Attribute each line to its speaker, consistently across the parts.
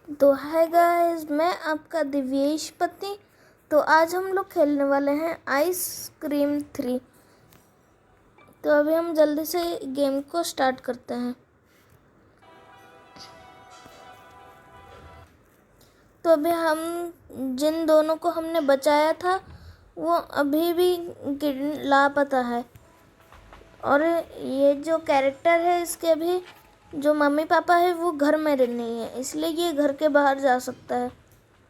Speaker 1: तो hi guys, मैं आपका दिव्येश पति। तो आज हम लोग खेलने वाले हैं आइसक्रीम 3। तो अभी हम जल्दी से गेम को स्टार्ट करते हैं। तो अभी हम जिन दोनों को हमने बचाया था वो अभी भी लापता है, और ये जो कैरेक्टर है इसके अभी जो मम्मी पापा है वो घर में नहीं है, इसलिए ये घर के बाहर जा सकता है।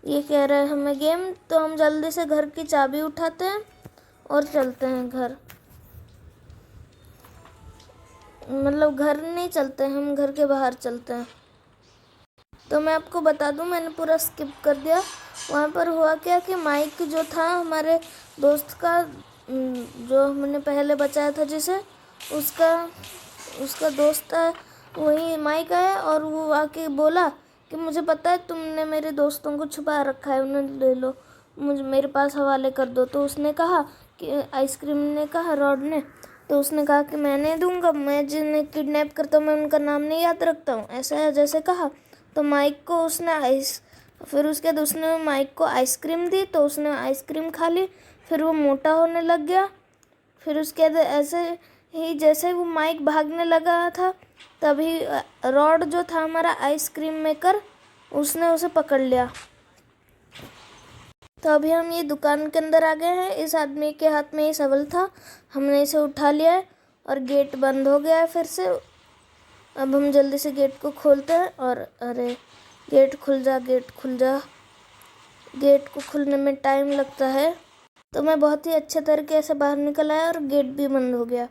Speaker 1: ये कह रहा है हमें गेम, तो हम जल्दी से घर की चाबी उठाते हैं और चलते हैं घर। मतलब घर नहीं चलते हैं, हम घर के बाहर चलते हैं। तो मैं आपको बता दूं, मैंने पूरा स्किप कर दिया। वहाँ पर हुआ क्या कि माइक जो था हमारे दोस्त का, जो हमने पहले बचाया था जिसे, उसका दोस्त था, वही माइक आया और वो आके बोला कि मुझे पता है तुमने मेरे दोस्तों को छुपा रखा है, उन्हें ले लो, मुझे मेरे पास हवाले कर दो। तो उसने कहा कि आइसक्रीम ने कहा, रॉड ने, तो उसने कहा कि मैं नहीं दूंगा, मैं जिन्हें किडनैप करता हूँ मैं उनका नाम नहीं याद रखता हूँ, ऐसा जैसे कहा। तो माइक को उसने फिर उसके बाद उसने माइक को आइसक्रीम दी, तो उसने आइसक्रीम खा ली। फिर वो मोटा होने लग गया। फिर उसके बाद ऐसे ही जैसे वो माइक भागने लगा था, तभी रॉड जो था हमारा आइसक्रीम मेकर, उसने उसे पकड़ लिया। तो अभी हम ये दुकान के अंदर आ गए हैं। इस आदमी के हाथ में ये शवल था, हमने इसे उठा लिया है और गेट बंद हो गया है फिर से। अब हम जल्दी से गेट को खोलते हैं और अरे गेट खुल जा, गेट खुल जा। गेट को खुलने में टाइम लगता है, तो मैं बहुत ही अच्छे तरीके से बाहर निकल आया और गेट भी बंद हो गया।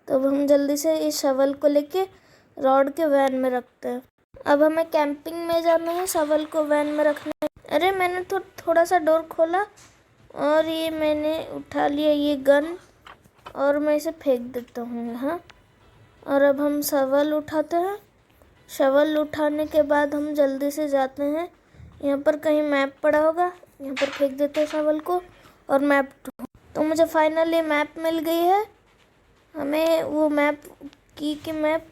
Speaker 1: तो अब हम जल्दी से इस शवल को लेके रॉड के वैन में रखते हैं। अब हमें कैंपिंग में जाना है, शवल को वैन में रखना है। अरे मैंने तो थोड़ा सा डोर खोला और ये मैंने उठा लिया ये गन, और मैं इसे फेंक देता हूँ यहाँ। और अब हम शवल उठाते हैं। शवल उठाने के बाद हम जल्दी से जाते हैं, यहाँ पर कहीं मैप पड़ा होगा, यहाँ पर फेंक देते हैं शवल को और मैप। तो मुझे फाइनली मैप मिल गई है, हमें वो मैप की मैप।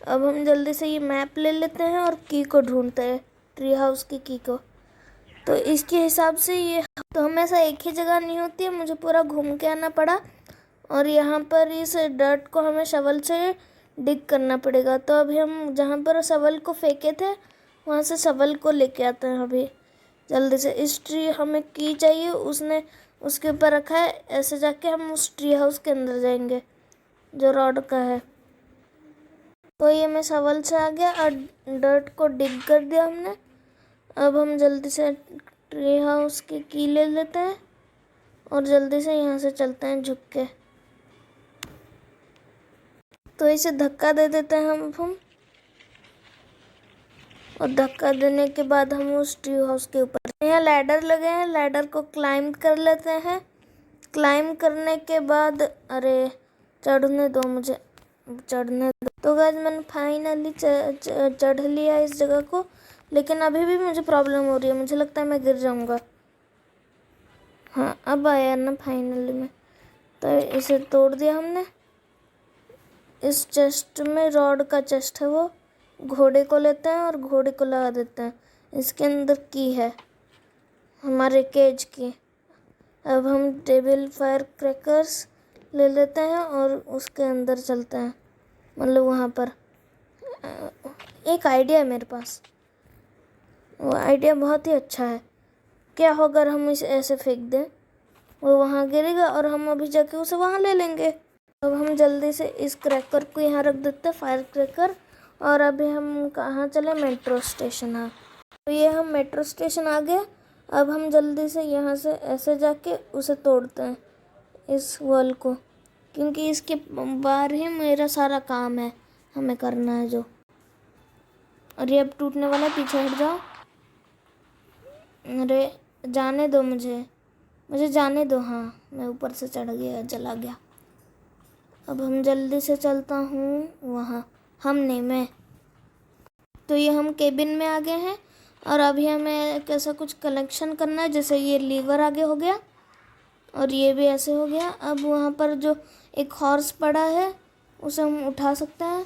Speaker 1: अब हम जल्दी से ये मैप ले लेते हैं और की को ढूंढते हैं, ट्री हाउस की की को। तो इसके हिसाब से ये तो हमेशा एक ही जगह नहीं होती है, मुझे पूरा घूम के आना पड़ा। और यहाँ पर इस डर्ट को हमें शवल से डिग करना पड़ेगा। तो अभी हम जहाँ पर शवल को फेंके थे वहाँ से शवल को लेके आते हैं अभी जल्दी से। इस ट्री हमें की चाहिए, उसने उसके ऊपर रखा है, ऐसे जाके हम उस ट्री हाउस के अंदर जाएंगे जो रॉड का है। तो ये मैं शवल से आ गया और डर्ट को डिग कर दिया हमने। अब हम जल्दी से ट्री हाउस की ले लेते हैं और जल्दी से यहाँ से चलते हैं झुक के। तो इसे धक्का दे देते हैं हम और धक्का देने के बाद हम उस ट्री हाउस के ऊपर, यहाँ लैडर लगे हैं, लैडर को क्लाइंब कर लेते हैं। क्लाइंब करने के बाद अरे चढ़ने दो, मुझे चढ़ने दो। तो गाइस मैंने फाइनली चढ़ लिया इस जगह को, लेकिन अभी भी मुझे प्रॉब्लम हो रही है, मुझे लगता है मैं गिर जाऊंगा। हाँ अब आया ना फाइनली में। तो इसे तोड़ दिया हमने। इस चेस्ट में, रॉड का चेस्ट है वो, घोड़े को लेते हैं और घोड़े को लगा देते हैं। इसके अंदर की है हमारे केज की। अब हम टेबल फायर क्रैकर्स ले लेते हैं और उसके अंदर चलते हैं, मतलब वहाँ पर। एक आइडिया है मेरे पास, वो आइडिया बहुत ही अच्छा है। क्या होगा अगर हम इसे ऐसे फेंक दें, वो वहाँ गिरेगा और हम अभी जाके उसे वहाँ ले लेंगे। अब हम जल्दी से इस क्रैकर को यहाँ रख देते हैं, फायर क्रैकर। और अभी हम कहाँ चले, मेट्रो स्टेशन। हाँ तो ये हम मेट्रो स्टेशन आ गए। अब हम जल्दी से यहाँ से ऐसे जाके उसे तोड़ते हैं, इस वॉल को, क्योंकि इसके बाहर ही मेरा सारा काम है, हमें करना है जो। और ये अब टूटने वाला, पीछे हट जाओ। अरे जाने दो, मुझे जाने दो। हाँ मैं ऊपर से चढ़ गया, चला गया। अब हम जल्दी से चलता हूँ वहाँ, हम नहीं मैं। तो ये हम केबिन में आ गए हैं और अभी हमें कैसा कुछ कलेक्शन करना है, जैसे ये लीवर आगे हो गया और ये भी ऐसे हो गया। अब वहाँ पर जो एक हॉर्स पड़ा है उसे हम उठा सकते हैं।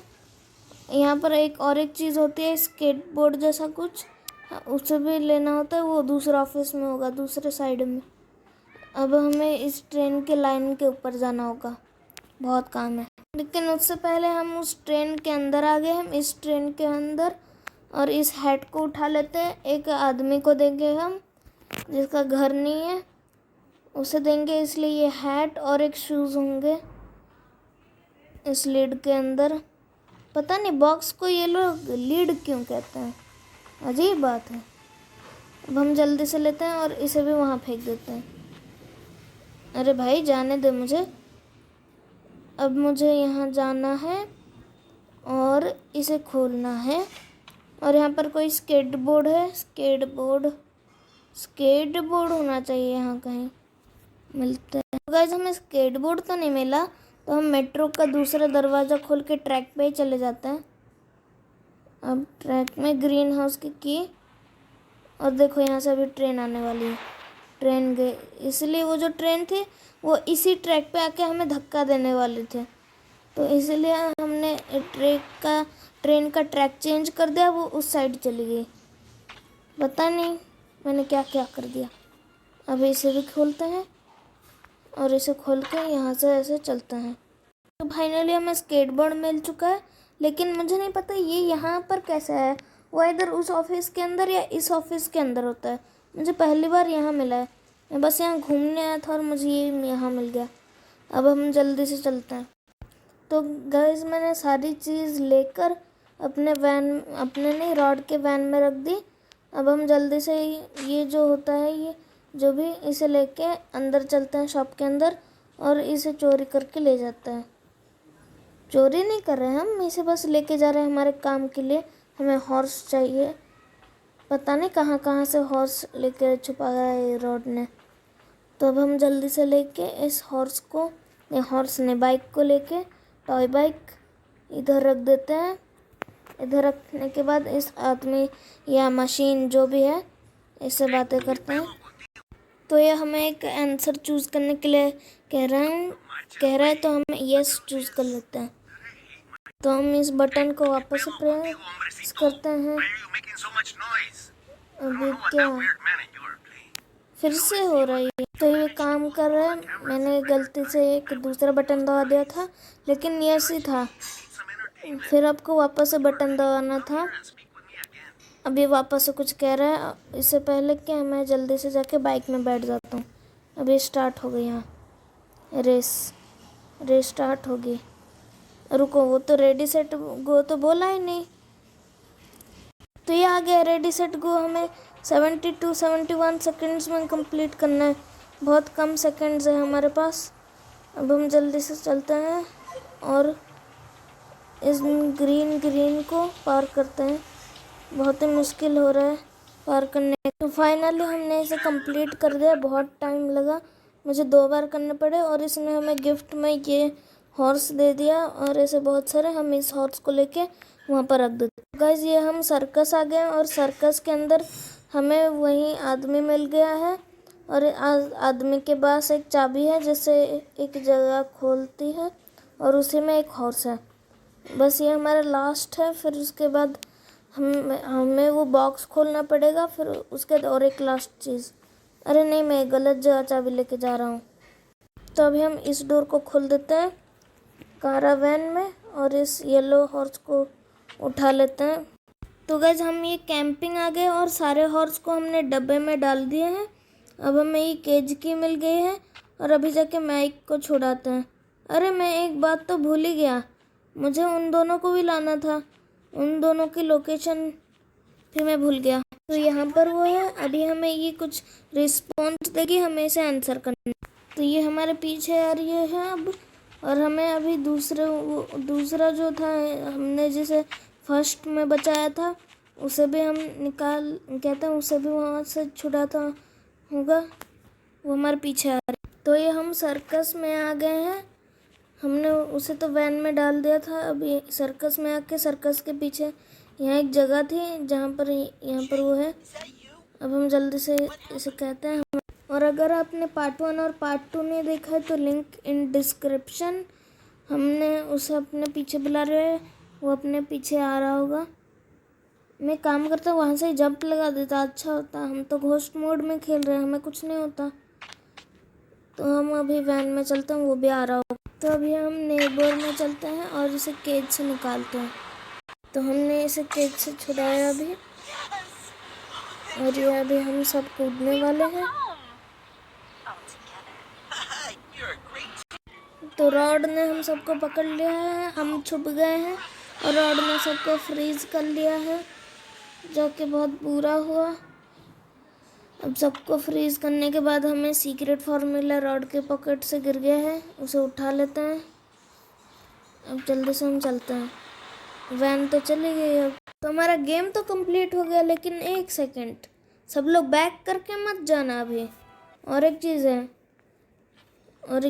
Speaker 1: यहाँ पर एक और एक चीज़ होती है, स्केटबोर्ड जैसा कुछ, उसे भी लेना होता है, वो दूसरा ऑफिस में होगा, दूसरे साइड में। अब हमें इस ट्रेन के लाइन के ऊपर जाना होगा, बहुत काम है। लेकिन उससे पहले हम उस ट्रेन के अंदर आ गए। हम इस ट्रेन के अंदर और इस हैट को उठा लेते हैं। एक आदमी को देंगे हम जिसका घर नहीं है, उसे देंगे, इसलिए ये हैट और एक शूज़ होंगे इस लीड के अंदर। पता नहीं बॉक्स को ये लोग लीड क्यों कहते हैं, अजीब बात है। अब हम जल्दी से लेते हैं और इसे भी वहाँ फेंक देते हैं। अरे भाई जाने दे मुझे। अब मुझे यहाँ जाना है और इसे खोलना है। और यहाँ पर कोई स्केटबोर्ड है, स्केटबोर्ड होना चाहिए यहाँ कहीं, मिलते हैं। गाइस हमें स्केटबोर्ड तो नहीं मिला, तो हम मेट्रो का दूसरा दरवाज़ा खोल के ट्रैक पे ही चले जाते हैं। अब ट्रैक में ग्रीन हाउस की की, और देखो यहाँ से अभी ट्रेन आने वाली है। ट्रेन गई, इसलिए वो जो ट्रेन थी वो इसी ट्रैक पे आके हमें धक्का देने वाले थे, तो इसलिए हमने ट्रेन का ट्रैक चेंज कर दिया, वो उस साइड चली गई। पता नहीं मैंने क्या क्या कर दिया। अब इसे भी खोलते हैं और इसे खोल के यहाँ से ऐसे चलते हैं। तो फाइनली हमें स्केटबोर्ड मिल चुका है, लेकिन मुझे नहीं पता ये यहाँ पर कैसे है। वो इधर उस ऑफिस के अंदर या इस ऑफिस के अंदर होता है। मुझे पहली बार यहाँ मिला है, मैं बस यहाँ घूमने आया था और मुझे ये यहाँ मिल गया। अब हम जल्दी से चलते हैं। तो गाइस मैंने सारी चीज़ लेकर अपने रॉड के वैन में रख दी। अब हम जल्दी से ये जो होता है, ये जो भी, इसे लेके अंदर चलते हैं शॉप के अंदर और इसे चोरी करके ले जाते हैं। चोरी नहीं कर रहे हैं हम, इसे बस लेके जा रहे हैं हमारे काम के लिए। हमें हॉर्स चाहिए, पता नहीं कहाँ कहाँ से हॉर्स लेके छुपाया है रॉड ने। तो अब हम जल्दी से लेके इस हॉर्स ने बाइक को लेके, टॉय बाइक इधर रख देते हैं। इधर रखने के बाद इस आदमी या मशीन जो भी है, इससे बातें करते हैं। तो ये हमें एक आंसर चूज़ करने के लिए कह रहा है, तो हम यस चूज़ कर लेते हैं। तो हम इस बटन को वापस से प्रेस करते हैं। अभी क्या फिर से हो रहा है, तो ये काम कर रहा है। मैंने गलती से एक दूसरा बटन दबा दिया था, लेकिन यस ही था। फिर आपको वापस से बटन दबाना था। अभी वापस से कुछ कह रहा है। इससे पहले कि मैं जल्दी से जाके बाइक में बैठ जाता हूँ। अभी स्टार्ट हो गई, यहाँ रेस स्टार्ट हो गई। रुको, वो तो रेडी सेट गो तो बोला ही नहीं। तो ये आ गया रेडी सेट गो। हमें 71 सेकंड्स में कंप्लीट करना है। बहुत कम सेकंड्स है हमारे पास। अब हम जल्दी से चलते हैं और इस ग्रीन को पार करते हैं। बहुत ही मुश्किल हो रहा है पार करने। तो फाइनली हमने इसे कंप्लीट कर दिया। बहुत टाइम लगा, मुझे 2 बार करने पड़े, और इसने हमें गिफ्ट में ये हॉर्स दे दिया और ऐसे बहुत सारे। हम इस हॉर्स को लेके वहाँ पर रख देते। गाइस ये हम सर्कस आ गए, और सर्कस के अंदर हमें वही आदमी मिल गया है, और आदमी के पास एक चाबी है जिससे एक जगह खोलती है, और उसी में एक हॉर्स है। बस ये हमारा लास्ट है। फिर उसके बाद हमें वो बॉक्स खोलना पड़ेगा। फिर उसके बाद और एक लास्ट चीज़। अरे नहीं, मैं गलत जगह चाबी लेके जा रहा हूँ। तो अभी हम इस डोर को खोल देते हैं कारावैन में, और इस येलो हॉर्स को उठा लेते हैं। तो गाइस हम ये कैंपिंग आ गए और सारे हॉर्स को हमने डब्बे में डाल दिए हैं। अब हमें ये केज की मिल गई है, और अभी जाके माइक को छुड़ाते हैं। अरे मैं एक बात तो भूल ही गया, मुझे उन दोनों को भी लाना था। उन दोनों की लोकेशन भी मैं भूल गया। तो यहाँ पर वो है। अभी हमें ये कुछ रिस्पॉन्स देगी, हमें इसे आंसर करना। तो ये हमारे पीछे आ रही है अब, और हमें अभी दूसरा जो था, हमने जिसे फर्स्ट में बचाया था, उसे भी हम कहते हैं उसे भी वहाँ से छुड़ाता होगा। वो हमारे पीछे आ रही। तो ये हम सर्कस में आ गए हैं। हमने उसे तो वैन में डाल दिया था। अभी सर्कस में आके, सर्कस के पीछे यहाँ एक जगह थी जहाँ पर यहाँ पर वो है। अब हम जल्दी से इसे कहते हैं। और अगर आपने पार्ट 1 और पार्ट 2 नहीं देखा है तो लिंक इन डिस्क्रिप्शन। हमने उसे अपने पीछे बुला रहे हैं, वो अपने पीछे आ रहा होगा। मैं काम करता वहाँ से ही जंप लगा देता, अच्छा होता। हम तो घोस्ट मोड में खेल रहे हैं, हमें कुछ नहीं होता। तो हम अभी वैन में चलते हैं, वो भी आ रहा हो। तो अभी हम नेबर में चलते हैं और इसे केज से निकालते हैं। तो हमने इसे केज से छुड़ाया अभी, और ये अभी हम सब कूदने वाले हैं। तो रॉड ने हम सबको पकड़ लिया है, हम छुप गए हैं और रॉड ने सबको फ्रीज कर लिया है, जो कि बहुत बुरा हुआ। अब सबको फ्रीज करने के बाद हमें सीक्रेट फार्मूला रॉड के पॉकेट से गिर गया है, उसे उठा लेते हैं। अब जल्दी से हम चलते हैं। वैन तो चली गई। अब तो हमारा गेम तो कंप्लीट हो गया, लेकिन एक सेकंड, सब लोग बैक करके मत जाना अभी। और एक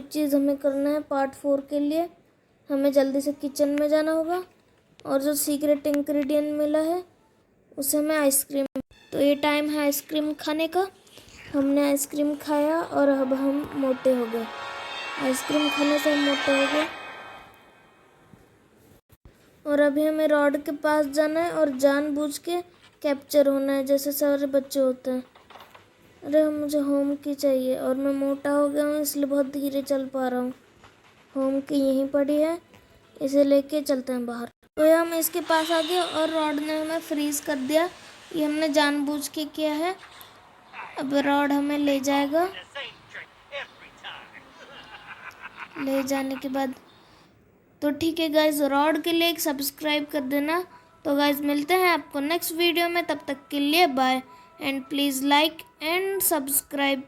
Speaker 1: चीज़ हमें करना है पार्ट 4 के लिए। हमें जल्दी से किचन में जाना होगा, और जो सीक्रेट इंग्रेडिएंट मिला है उसे हमें आइसक्रीम। तो ये टाइम है आइसक्रीम खाने का। हमने आइसक्रीम खाया और अब हम मोटे हो गए। आइसक्रीम खाने से हम मोटे हो गए। और अभी हमें रॉड के पास जाना है और जानबूझ के कैप्चर होना है, जैसे सारे बच्चे होते हैं। अरे मुझे होम की चाहिए, और मैं मोटा हो गया हूँ इसलिए बहुत धीरे चल पा रहा हूँ। होम की यहीं पड़ी है, इसे लेके चलते हैं बाहर। तो ये हम इसके पास आ गए और रॉड ने हमें फ्रीज कर दिया। ये हमने जानबूझ के किया है। अब रॉड हमें ले जाएगा। ले जाने के बाद तो ठीक है गाइज, रॉड के लिए एक सब्सक्राइब कर देना। तो गाइज मिलते हैं आपको नेक्स्ट वीडियो में, तब तक के लिए bye and please like and subscribe.